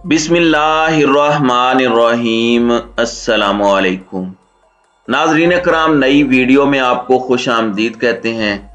बिस्मिल्लाहिर्रहमानिर्रहीम। अस्सलामु अलैकुम नाजरीन कराम, नई वीडियो में आपको खुश आमदीद कहते हैं।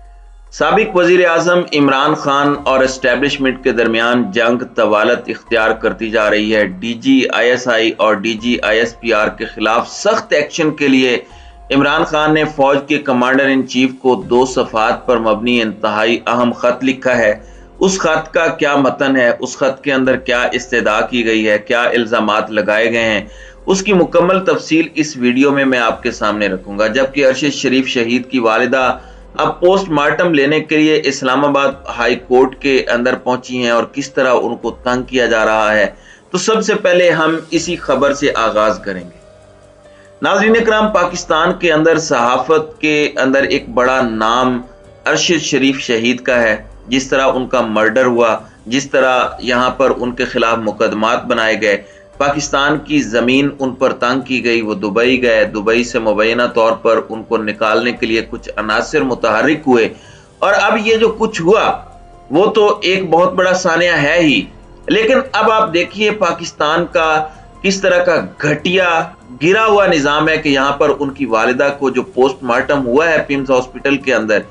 साबिक वजीर आजम इमरान खान और एस्टेब्लिशमेंट के दरमियान जंग तवालत इख्तियार करती जा रही है। DGISI और DGISPR के खिलाफ सख्त एक्शन के लिए इमरान खान ने फौज के कमांडर इन चीफ को 2 सफ़ात पर मबनी इंतहाई अहम खत लिखा है। उस खत का क्या मतन है, उस खत के अंदर क्या इस्तेदा की गई है, क्या इल्जामात लगाए गए हैं, उसकी मुकम्मल तफसील इस वीडियो में मैं आपके सामने रखूंगा। जबकि अरशद शरीफ शहीद की वालिदा अब पोस्टमार्टम लेने के लिए इस्लामाबाद हाई कोर्ट के अंदर पहुंची हैं और किस तरह उनको तंग किया जा रहा है, तो सबसे पहले हम इसी खबर से आगाज करेंगे। नाज़रीन इकराम, पाकिस्तान के अंदर सहाफत के अंदर एक बड़ा नाम अरशद शरीफ शहीद का है। जिस तरह उनका मर्डर हुआ, जिस तरह यहाँ पर उनके खिलाफ मुकदमात बनाए गए, पाकिस्तान की ज़मीन उन पर तंग की गई, वो दुबई गए, दुबई से मुबैना तौर पर उनको निकालने के लिए कुछ अनासिर मुतहर्रिक हुए, और अब ये जो कुछ हुआ वो तो एक बहुत बड़ा सानिया है ही। लेकिन अब आप देखिए पाकिस्तान का किस तरह का घटिया गिरा हुआ निज़ाम है कि यहाँ पर उनकी वालिदा को जो पोस्टमार्टम हुआ है पिम्स हॉस्पिटल के अंदर,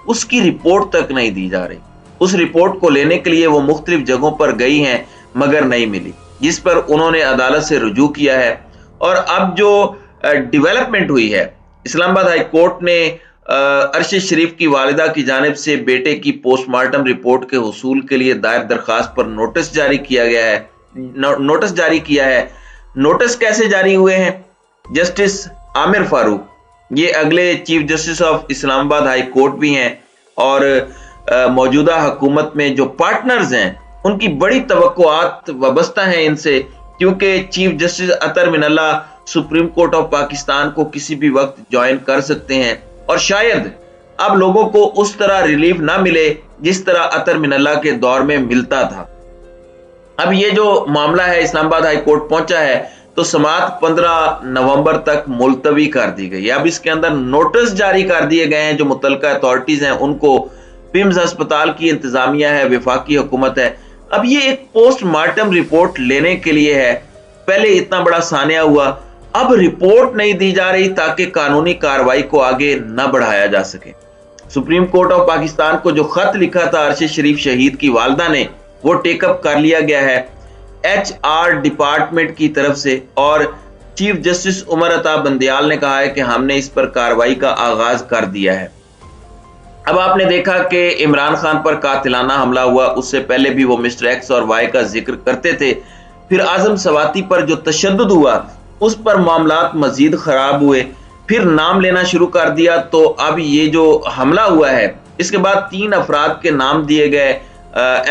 उसकी रिपोर्ट तक नहीं दी जा रही। उस रिपोर्ट को लेने के लिए वो मुख्तलिफ जगहों पर गई हैं मगर नहीं मिली, जिस पर उन्होंने अदालत से रुजू किया है। और अब जो डेवलपमेंट हुई है, इस्लामाबाद हाई कोर्ट ने अरशद शरीफ की वालिदा की जानिब से बेटे की पोस्टमार्टम रिपोर्ट के हुसूल के लिए दायर दरखास्त पर नोटिस जारी किया गया है। नोटिस जारी किया है। नोटिस कैसे जारी हुए हैं? जस्टिस आमिर फारूक, ये अगले chief justice of Islamabad high court भी हैं और मौजूदा हुकूमत में जो पार्टनर्स हैं उनकी बड़ी तवक्कुआत वाबस्ता हैं इनसे, क्योंकि chief justice Athar Minallah supreme court of Pakistan को किसी भी वक्त ज्वाइन कर सकते हैं और शायद अब लोगों को उस तरह रिलीफ ना मिले जिस तरह अतर मिनल्ला के दौर में मिलता था। अब ये जो मामला है इस्लामाबाद हाई कोर्ट पहुंचा है तो समाअत 15 नवंबर तक मुलतवी कर दी गई। अब इसके अंदर नोटिस जारी कर दिए गए हैं जो मुतल्लिका अथॉरिटीज हैं उनको। पिम्स अस्पताल की इंतजामिया है, वफाकी हुकूमत है। अब ये एक पोस्टमार्टम रिपोर्ट लेने के लिए है। पहले इतना बड़ा सानिया हुआ, अब रिपोर्ट नहीं दी जा रही ताकि कानूनी कार्रवाई को आगे न बढ़ाया जा सके। सुप्रीम कोर्ट ऑफ पाकिस्तान को जो खत लिखा था अरशद शरीफ शहीद की वालिदा ने, वो टेकअप कर लिया गया है HR डिपार्टमेंट की तरफ से, और चीफ जस्टिस उमर अता बंदियाल ने कहा है कि हमने इस पर कार्रवाई का आगाज कर दिया है। अब आपने देखा कि इमरान खान पर कातिलाना हमला हुआ, उससे पहले भी वो मिस्टर X और Y का जिक्र करते थे। फिर आजम सवाती पर जो तशद्दुद हुआ उस पर मामलात मजीद खराब हुए, फिर नाम लेना शुरू कर दिया। तो अब ये जो हमला हुआ है इसके बाद 3 अफराद के नाम दिए गए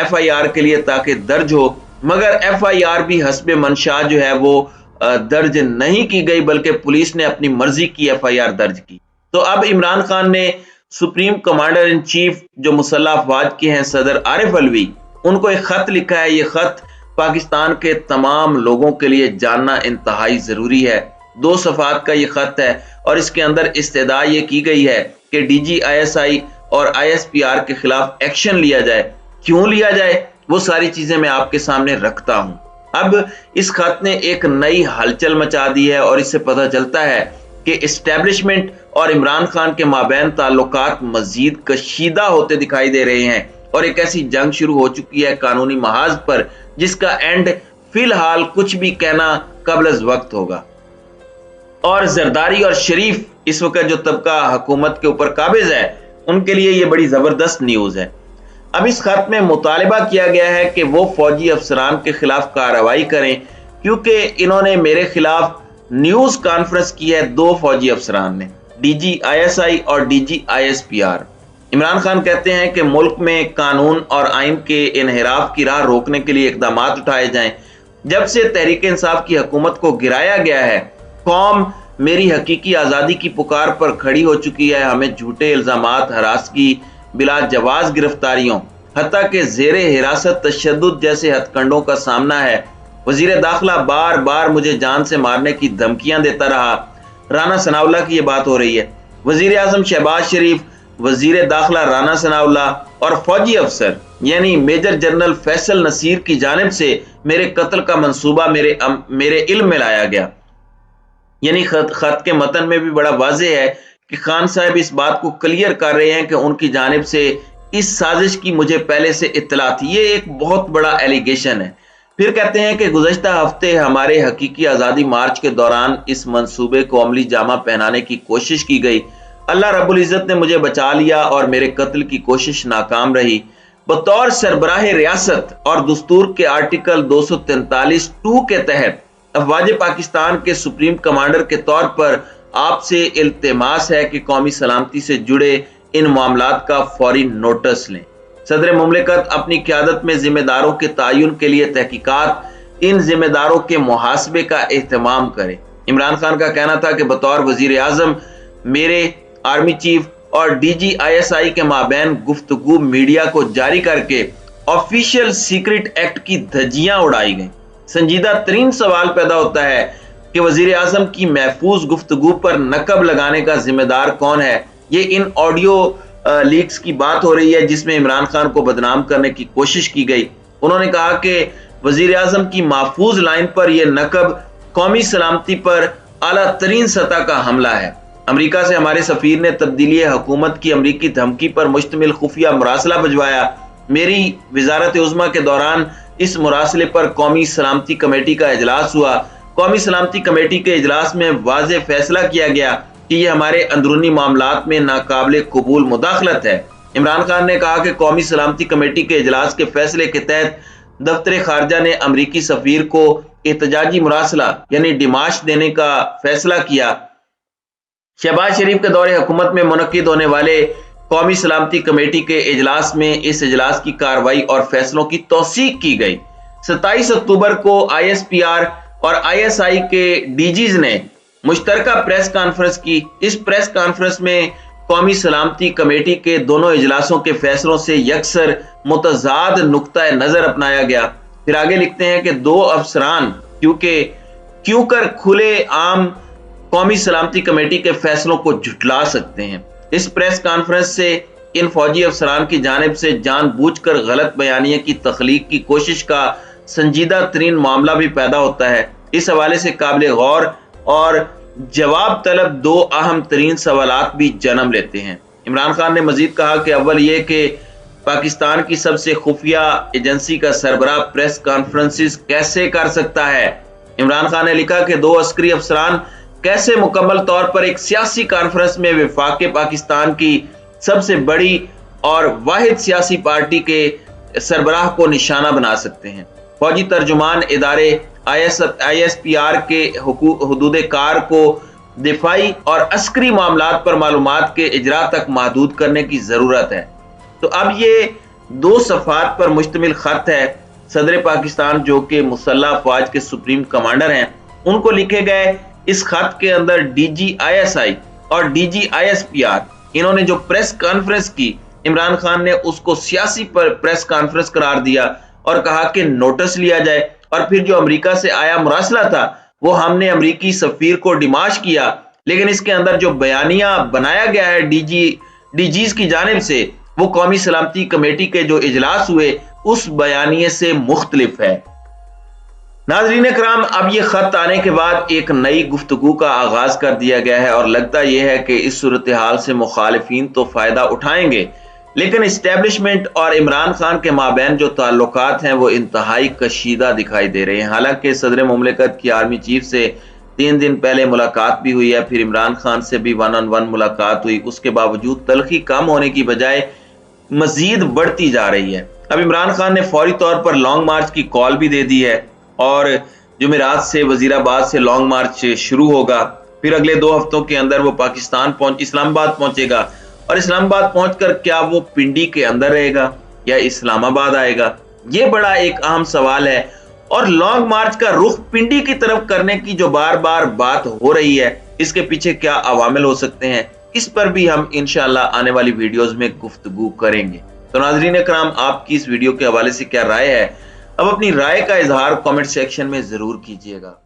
FIR के लिए ताकि दर्ज हो, मगर FIR भी हस्बे मंशा जो है वो दर्ज नहीं की गई, बल्कि पुलिस ने अपनी मर्जी की FIR दर्ज की। तो अब इमरान खान ने सुप्रीम कमांडर इन चीफ जो मुसल्लह अफवाज के हैं सदर आरिफ अलवी, उनको एक खत लिखा है। ये खत पाकिस्तान के तमाम लोगों के लिए जानना इंतहाई जरूरी है। 2 सफ़ात का ये खत है और इसके अंदर इस्तेदा ये की गई है कि DGISI और ISPR के खिलाफ एक्शन लिया जाए। क्यों लिया जाए वो सारी चीजें मैं आपके सामने रखता हूं। अब इस खत ने एक नई हलचल मचा दी है और इससे पता चलता है कि एस्टेब्लिशमेंट और इमरान खान के माबैन ताल्लुकात मजीद कशीदा होते दिखाई दे रहे हैं और एक ऐसी जंग शुरू हो चुकी है कानूनी महाज पर जिसका एंड फिलहाल कुछ भी कहना कबल वक्त होगा। और जरदारी और शरीफ इस वक्त जो तबका हुकूमत के ऊपर काबिज है उनके लिए ये बड़ी जबरदस्त न्यूज है। अब इस खत में मुतालिबा किया गया है कि वो फौजी अफसरान के खिलाफ कार्रवाई करें, क्योंकि इन्होंने मेरे खिलाफ न्यूज कॉन्फ्रेंस की है 2 फौजी अफसरान ने, DGISI और DGISPR। इमरान खान कहते हैं कि मुल्क में कानून और आइन के इनहिराफ की राह रोकने के लिए इकदाम उठाए जाएं। जब से तहरीक इंसाफ की हुकूमत को गिराया गया है, कौम मेरी हकीकी आज़ादी की पुकार पर खड़ी हो चुकी है। हमें झूठे इल्जामात, हरासगी, बिला जवाज गिरफ्तारियों, हत्ता के जेरे हिरासत तशद्दुद जैसे हथकंडों का सामना है। वजीर दाखिला बार बार मुझे जान से मारने की धमकियां देता रहा। राना सनाउल्लाह की ये बात हो रही है। वजीर आजम शहबाज शरीफ, वजीर दाखिला राना सनाउल्लाह और फौजी अफसर यानी मेजर जनरल फैसल नसीर की जानिब से मेरे कत्ल का मंसूबा मेरे इल्म में लाया गया। यानी खत के मतन में भी बड़ा वाज़ेह है कि खान साहब इस बात को क्लियर कर रहे हैं कि उनकी जानिब से इस साजिश की मुझे पहले से इत्तला थी। ये एक बहुत बड़ा एलिगेशन है। फिर कहते हैं कि गुज़श्ता हफ्ते हमारे हकीकी आज़ादी मार्च के दौरान इस मंसूबे को अमली जामा पहनाने की कोशिश की गई। अल्लाह रब्बुल इज़्ज़त ने मुझे बचा लिया और मेरे कत्ल की कोशिश नाकाम रही। बतौर सरबराह रियासत और दस्तूर के आर्टिकल 243(2) के तहत अफवाज पाकिस्तान के सुप्रीम कमांडर के तौर पर आपसे इल्तिमास है कि कौमी सलामती से जुड़े इन मामलात का फौरी नोटिस लें। सदर मुमलिकत अपनी क़यादत में जिम्मेदारों के तयन के लिए तहकीकात, इन जिम्मेदारों के मुहासबे का एहतमाम करें। इमरान खान का कहना था कि बतौर वजीर आज़म मेरे आर्मी चीफ और DGISI के माबैन गुफ्तगू मीडिया को जारी करके ऑफिशियल सीक्रेट एक्ट की धज्जियां उड़ाई गई। संजीदा तरीन सवाल पैदा होता है कि वजीर आज़म की महफूज गुफ्तगू पर नकब लगाने का जिम्मेदार कौन है। ये इन ऑडियो लीक्स की बात हो रही है जिसमें इमरान खान को बदनाम करने की कोशिश की गई। उन्होंने कहा कि वजीर आज़म की महफूज लाइन पर यह नकब कौमी सलामती पर आला तरीन सतह का हमला है। अमरीका से हमारे सफीर ने तब्दीली हुकूमत की अमरीकी धमकी पर मुश्तमिल खुफिया मुरासला भिजवाया। मेरी वजारत उज़्मा के दौरान इस मुरासले पर कौमी सलामती कमेटी का इजलास हुआ। कौमी सलामती कमेटी के इजलास में वाज़ेह फैसला किया गया कि यह हमारे अंदरूनी मामलात में नाकाबिल कबूल मुदाखलत है। इमरान खान ने कहा कि कौमी सलामती कमेटी के इजलास के फैसले के तहत दफ्तर खारजा ने अमरीकी सफीर को एहतजाजी मुरासला यानी डिमाश देने का फैसला किया। शहबाज शरीफ के दौरे हुकूमत में मुनक्किद होने वाले कौमी सलामती कमेटी के इजलास में इस इजलास की कार्रवाई और फैसलों की तौसीक की गई। 27 अक्टूबर को ISPR और ISI के DGs ने मुश्तरका प्रेस कॉन्फ्रेंस की। इस प्रेस कॉन्फ्रेंस में कौमी सलामती कमेटी के दोनों इजलासों के फैसलों से यकसर मुतजाद नुक्ता नजर अपनाया गया। फिर आगे लिखते हैं कि दो अफसरान क्यों कर खुले आम कौमी सलामती कमेटी के फैसलों को झुटला सकते हैं। इस प्रेस कॉन्फ्रेंस से इन फौजी अफसरान की जानिब से जानबूझकर गलत बयानिया की तख्लीक की कोशिश का संजीदा तरीन मामला भी पैदा होता है। इस हवाले से काबिल गौर और जवाब तलब दो अहम तरीन सवालात भी जन्म लेते हैं। इमरान खान ने मजीद कहा कि अव्वल ये कि पाकिस्तान की सबसे खुफिया एजेंसी का सरबराह प्रेस कॉन्फ्रेंसिस कैसे कर सकता है। इमरान खान ने लिखा कि दो अस्करी अफसरान कैसे मुकम्मल तौर पर एक सियासी कॉन्फ्रेंस में वफाक पाकिस्तान की सबसे बड़ी और वाहिद सियासी पार्टी के सरबराह को निशाना बना सकते हैं। फौजी तर्जुमान इदारे ISPR के हुदूद कार को दिफाई और अस्करी मामलात पर मालूमात के इजरा तक महदूद करने की जरूरत है। तो अब ये 2 सफ़ात पर मुश्तमिल खत है। सदर पाकिस्तान जो कि मुसल्लह अफवाज के सुप्रीम कमांडर हैं, उनको लिखे गए इस खत के अंदर DGISI और DGISPR इन्होंने जो प्रेस कॉन्फ्रेंस की, इमरान खान ने उसको सियासी पर प्रेस कॉन्फ्रेंस करार दिया और कहा कि नोटिस लिया जाए। और फिर जो अमेरिका से आया मुरासला था वो हमने अमेरिकी सफीर को डिमाश किया, लेकिन इसके अंदर जो बयानिया बनाया गया है DGs की जानिब से वो कौमी सलामती कमेटी के जो इजलास हुए उस बयानिए से मुख्तलिफ है। नाज़रीन कराम, अब ये खत आने के बाद एक नई गुफ्तगू का आगाज कर दिया गया है और लगता यह है कि इस सूरत हाल से मुखालिफिन तो फायदा उठाएंगे, लेकिन इस्टेब्लिशमेंट और इमरान खान के माबैन जो ताल्लुकात हैं वो इंतहाई कशीदा दिखाई दे रहे हैं। हालांकि सदर मुमलिकत की आर्मी चीफ से 3 दिन पहले मुलाकात भी हुई है, फिर इमरान खान से भी 1-on-1 मुलाकात हुई, उसके बावजूद तलखी कम होने की बजाय मजीद बढ़ती जा रही है। अब इमरान खान ने फौरी तौर पर लॉन्ग मार्च की कॉल भी दे दी है और जुमेरात से वजीराबाद से लॉन्ग मार्च शुरू होगा। फिर अगले 2 हफ्तों के अंदर वो इस्लामाबाद पहुंचेगा और इस्लामाबाद पहुंचकर क्या वो पिंडी के अंदर रहेगा या इस्लामाबाद आएगा, ये बड़ा एक अहम सवाल है। और लॉन्ग मार्च का रुख पिंडी की तरफ करने की जो बार बार बात हो रही है, इसके पीछे क्या अवामिल हो सकते हैं, इस पर भी हम इंशाअल्लाह आने वाली वीडियोस में गुफ्तगू करेंगे। तो नाज़रीन कराम, आपकी इस वीडियो के हवाले से क्या राय है, अब अपनी राय का इजहार कमेंट सेक्शन में जरूर कीजिएगा।